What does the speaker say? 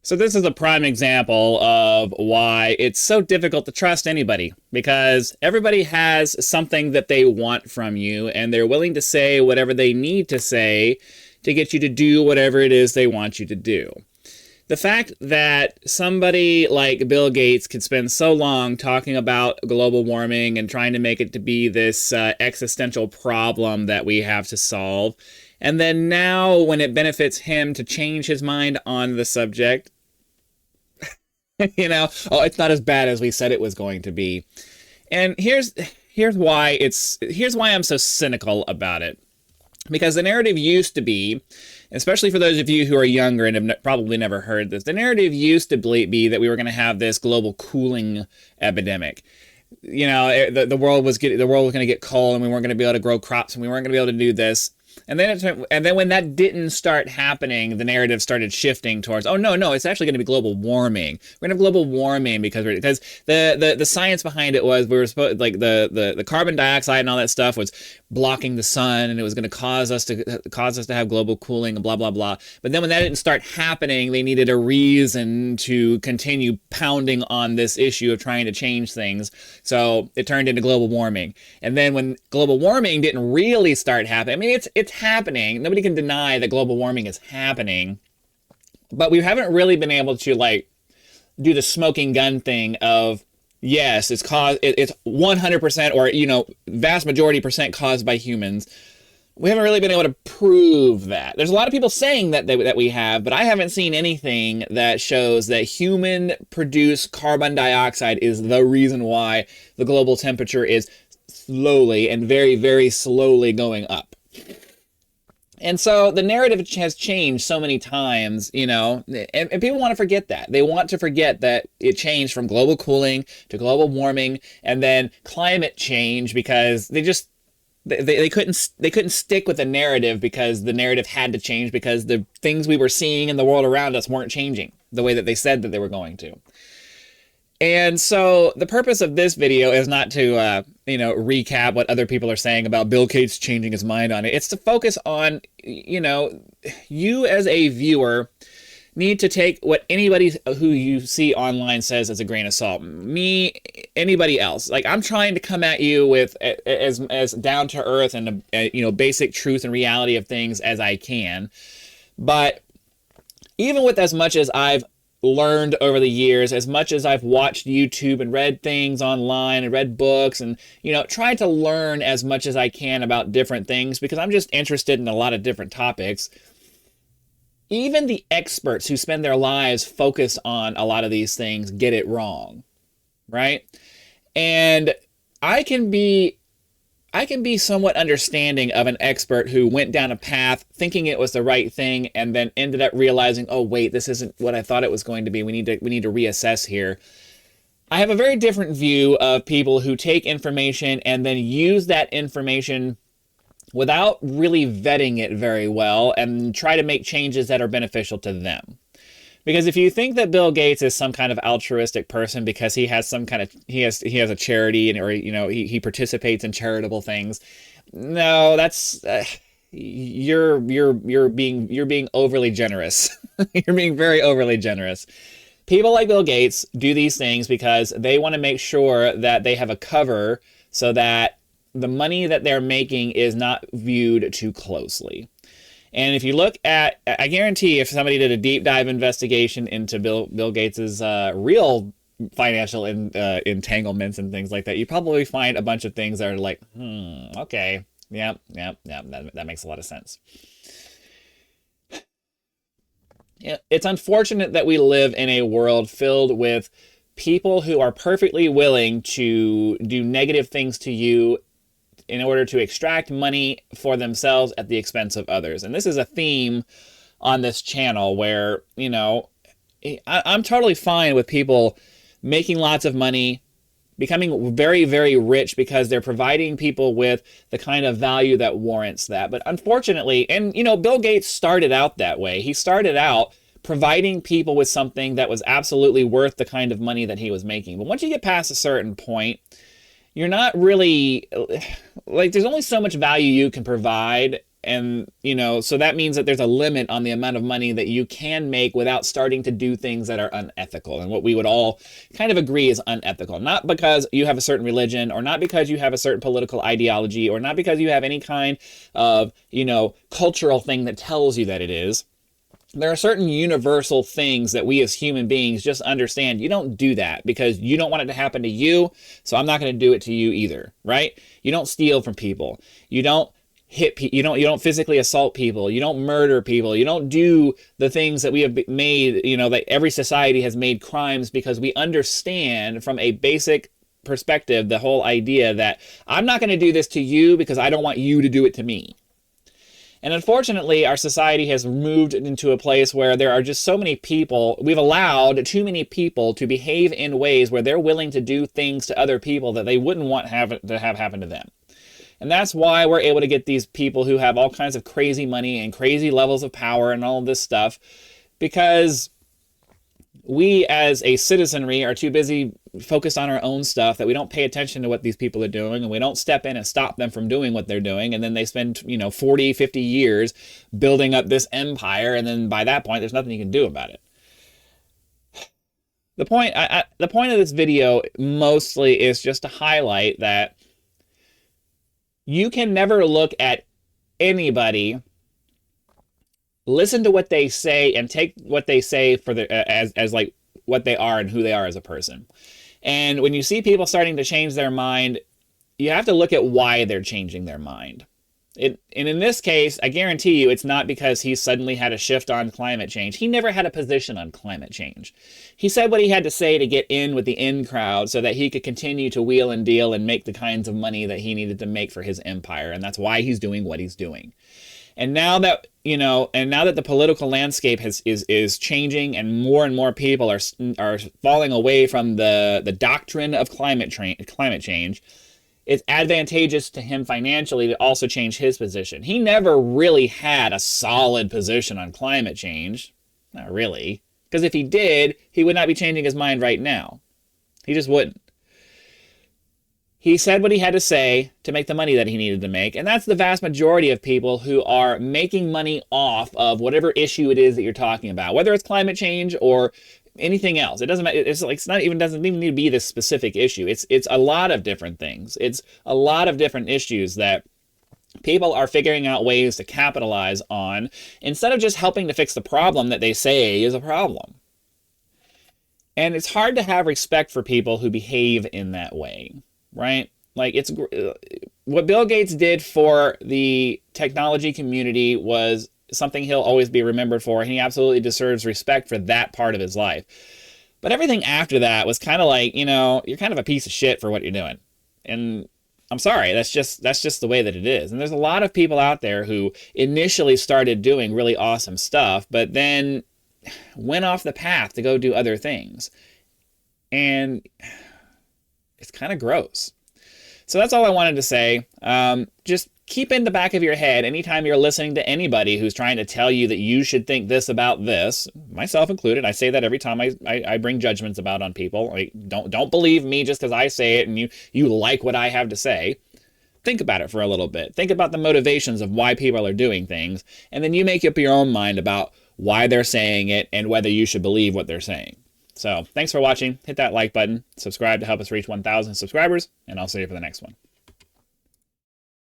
So this is a prime example of why it's so difficult to trust anybody, because everybody has something that they want from you and they're willing to say whatever they need to say to get you to do whatever it is they want you to do. The fact that somebody like Bill Gates could spend so long talking about global warming and trying to make it to be this existential problem that we have to solve, and then now when it benefits him to change his mind on the subject, oh, it's not as bad as we said it was going to be. And here's why I'm so cynical about it. Because the narrative used to be, especially for those of you who are younger and have probably never heard this, the narrative used to be that we were going to have this global cooling epidemic. The world was going to get cold and we weren't going to be able to grow crops and we weren't going to be able to do this. And then when that didn't start happening, the narrative started shifting towards, oh no, it's actually going to be global warming. We're going to have global warming because the science behind it was we were supposed, like the carbon dioxide and all that stuff was blocking the sun and it was going to cause us to have global cooling and blah blah blah. But then when that didn't start happening, they needed a reason to continue pounding on this issue of trying to change things. So it turned into global warming. And then when global warming didn't really start happening, I mean it's happening. Nobody can deny that global warming is happening, but we haven't really been able to do the smoking gun thing of, yes, it's 100% or vast majority percent caused by humans. We haven't really been able to prove that. There's a lot of people saying that we have, but I haven't seen anything that shows that human produced carbon dioxide is the reason why the global temperature is slowly and very, very slowly going up. And so the narrative has changed so many times, and people want to forget that. They want to forget that it changed from global cooling to global warming and then climate change because they couldn't stick with the narrative because the narrative had to change because the things we were seeing in the world around us weren't changing the way that they said that they were going to. And so the purpose of this video is not to, recap what other people are saying about Bill Gates changing his mind on it. It's to focus on, you as a viewer need to take what anybody who you see online says as a grain of salt. Me, anybody else. Like, I'm trying to come at you with as down to earth and, basic truth and reality of things as I can. But even with as much as I've learned over the years, as much as I've watched YouTube and read things online and read books and, tried to learn as much as I can about different things because I'm just interested in a lot of different topics. Even the experts who spend their lives focused on a lot of these things get it wrong, right? And I can be somewhat understanding of an expert who went down a path thinking it was the right thing and then ended up realizing, oh wait, this isn't what I thought it was going to be. We need to reassess here. I have a very different view of people who take information and then use that information without really vetting it very well and try to make changes that are beneficial to them. Because if you think that Bill Gates is some kind of altruistic person because he has he has a charity and he participates in charitable things, no, that's you're being overly generous. You're being very overly generous. People like Bill Gates do these things because they want to make sure that they have a cover so that the money that they're making is not viewed too closely. And if you look at, I guarantee if somebody did a deep dive investigation into Bill Gates's real financial entanglements and things like that, you probably find a bunch of things that are like, okay, yeah, that makes a lot of sense. Yeah, it's unfortunate that we live in a world filled with people who are perfectly willing to do negative things to you in order to extract money for themselves at the expense of others. And this is a theme on this channel where, I'm totally fine with people making lots of money, becoming very, very rich because they're providing people with the kind of value that warrants that. But unfortunately, and Bill Gates started out that way. He started out providing people with something that was absolutely worth the kind of money that he was making. But once you get past a certain point, you're not really, there's only so much value you can provide and, you know, so that means that there's a limit on the amount of money that you can make without starting to do things that are unethical, and what we would all kind of agree is unethical. Not because you have a certain religion, or not because you have a certain political ideology, or not because you have any kind of, you know, cultural thing that tells you that it is. There are certain universal things that we as human beings just understand. You don't do that because you don't want it to happen to you, so I'm not going to do it to you either, right? You don't steal from people. You don't hit people. You don't physically assault people. You don't murder people. You don't do the things that we have made, you know, that every society has made crimes, because we understand from a basic perspective the whole idea that I'm not going to do this to you because I don't want you to do it to me. And unfortunately, our society has moved into a place where there are just so many people. We've allowed too many people to behave in ways where they're willing to do things to other people that they wouldn't want to have happen to them. And that's why we're able to get these people who have all kinds of crazy money and crazy levels of power and all of this stuff, because we as a citizenry are too busy focused on our own stuff that we don't pay attention to what these people are doing, and we don't step in and stop them from doing what they're doing. And then they spend, you know, 40, 50 years building up this empire, and then by that point, there's nothing you can do about it. The point of this video mostly is just to highlight that you can never look at anybody, listen to what they say, and take what they say for as like what they are and who they are as a person. And when you see people starting to change their mind, you have to look at why they're changing their mind. And in this case, I guarantee you it's not because he suddenly had a shift on climate change. He never had a position on climate change. He said what he had to say to get in with the in crowd so that he could continue to wheel and deal and make the kinds of money that he needed to make for his empire. And that's why he's doing what he's doing. And now that, you know, the political landscape is changing, and more people are falling away from the doctrine of climate change, it's advantageous to him financially to also change his position. He never really had a solid position on climate change. Not really. Because if he did, he would not be changing his mind right now. He just wouldn't. He said what he had to say to make the money that he needed to make, and that's the vast majority of people who are making money off of whatever issue it is that you're talking about, whether it's climate change or anything else. It doesn't matter. Doesn't even need to be this specific issue. It's a lot of different things. It's a lot of different issues that people are figuring out ways to capitalize on instead of just helping to fix the problem that they say is a problem. And it's hard to have respect for people who behave in that way. Right? Like, it's what Bill Gates did for the technology community was something he'll always be remembered for, and he absolutely deserves respect for that part of his life. But everything after that was kind of like, you know, you're kind of a piece of shit for what you're doing. And I'm sorry, that's just the way that it is. And there's a lot of people out there who initially started doing really awesome stuff, but then went off the path to go do other things. And it's kind of gross. So that's all I wanted to say. Just keep in the back of your head anytime you're listening to anybody who's trying to tell you that you should think this about this, myself included. I say that every time I bring judgments about on people. Like, don't believe me just because I say it and you like what I have to say. Think about it for a little bit. Think about the motivations of why people are doing things, and then you make up your own mind about why they're saying it and whether you should believe what they're saying. So thanks for watching. Hit that like button, subscribe to help us reach 1,000 subscribers, and I'll see you for the next one.